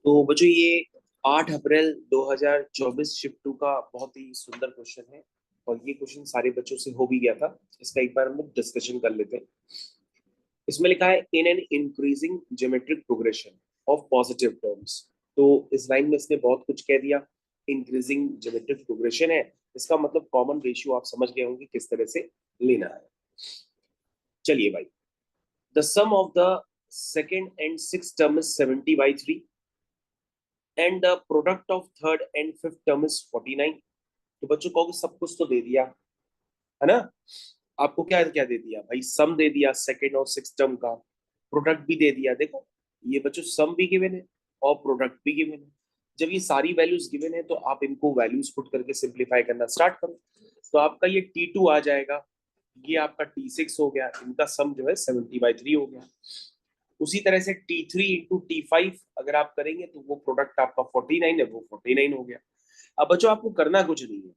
तो बच्चों ये 8 अप्रैल 2024 शिफ्ट 2 का बहुत ही सुंदर क्वेश्चन है और ये क्वेश्चन सारे बच्चों से हो भी गया था। इसका एक बार हम लोग डिस्कशन कर लेते हैं। इसमें लिखा है in an increasing geometric progression of positive terms. तो इस लाइन में इसने बहुत कुछ कह दिया। इंक्रीजिंग ज्योमेट्रिक प्रोग्रेशन है, इसका मतलब कॉमन रेशियो आप समझ गए होंगे किस तरह से लेना है। चलिए भाई, the sum of the second and six term is 70/3 and the product of third and fifth term is 49। तो बच्चों को सब कुछ तो दे दिया है ना। आपको क्या क्या दे दिया भाई, सम दे दिया सेकंड और सिक्स टर्म का, प्रोडक्ट भी दे दिया। देखो ये बच्चों सम भी गिवन है और प्रोडक्ट भी गिवन है। जब ये सारी वैल्यूज गिवन है तो आप इनको वैल्यूज पुट करके सिंप्लीफाई करना स्टार्ट करो। तो आपका ये T2 आ जाएगा, ये आपका T6 हो गया, इनका सम जो है 70/3 हो गया। उसी तरह से T3 इंटू T5 अगर आप करेंगे तो वो प्रोडक्ट आपका 49 है, वो 49 हो गया। अब बच्चों आपको करना कुछ नहीं है,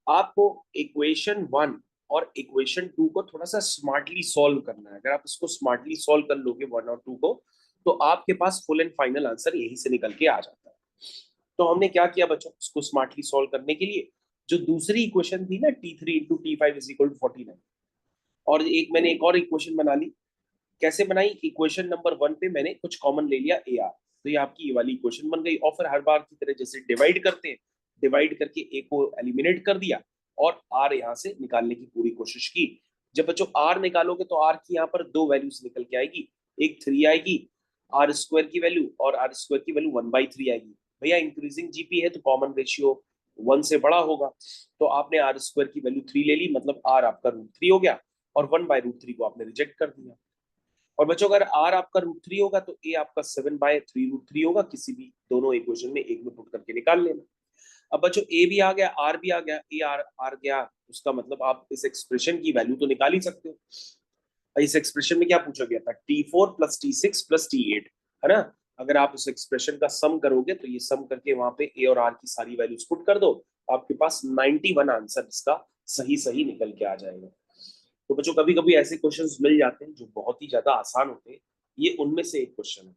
आपको इक्वेशन 1 और इक्वेशन 2 को थोड़ा सा स्मार्टली सॉल्व करना है। अगर आप इसको स्मार्टली सॉल्व कर लोगे 1 और 2 को, तो आपके पास फुल एंड फाइनल आंसर यहीं से निकल के आ जाता है। तो हमने क्या किया बच्चों, इसको स्मार्टली सॉल्व करने के लिए जो दूसरी इक्वेशन थी ना T3 into T5 is equal to 49, और मैंने एक और इक्वेशन बना ली। कैसे बनाई, इक्वेशन नंबर 1 पे मैंने कुछ कॉमन ले लिया AR, तो ये आपकी ये वाली इक्वेशन बन गई। और फिर हर बार की तरह जैसे डिवाइड करते हैं, डिवाइड करके A को एलिमिनेट कर दिया और R यहाँ से निकालने की पूरी कोशिश की। जब बच्चों R निकालोगे तो R की यहाँ पर दो वैल्यूज निकल के आएगी, एक 3 आएगी आर स्क्वायर की वैल्यू, और आर स्क्वायर की वैल्यू 1/3 आएगी। भैया इंक्रीजिंग जीपी है तो कॉमन रेशियो 1 से बड़ा होगा, तो आपने आर स्क्वायर की वैल्यू 3 ले ली, मतलब R आपका √3 हो गया, और 1/√3 को आपने रिजेक्ट कर दिया। और बच्चों अगर R आपका √3 होगा तो A आपका 7/3√3 होगा। किसी भी दोनों इक्वेशन में एक में पुट करके निकाल लेना। अब बच्चों A भी आ गया, R भी आ गया, A R गया, उसका मतलब आप इस एक्सप्रेशन की वैल्यू तो निकाल ही सकते हो। इस एक्सप्रेशन में क्या पूछा गया था, T4 + T6 + T8, है ना। अगर आप उस एक्सप्रेशन का सम करोगे तो ये सम करके वहां पे A और R की सारी वैल्यूज पुट कर दो, आपके पास 91 आंसर इसका सही सही निकल के आ जाएगा। तो बच्चों कभी कभी ऐसे क्वेश्चंस मिल जाते हैं जो बहुत ही ज्यादा आसान होते हैं, ये उनमें से एक क्वेश्चन है।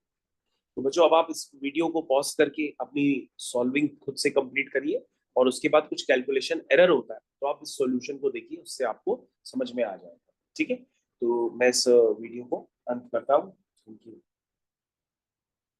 तो बच्चों अब आप इस वीडियो को पॉज करके अपनी सॉल्विंग खुद से कंप्लीट करिए, और उसके बाद कुछ कैलकुलेशन एरर होता है तो आप इस सॉल्यूशन को देखिए, उससे आपको समझ में आ जाएगा। ठीक है, तो मैं इस वीडियो को अंत करता हूँ। Thank you.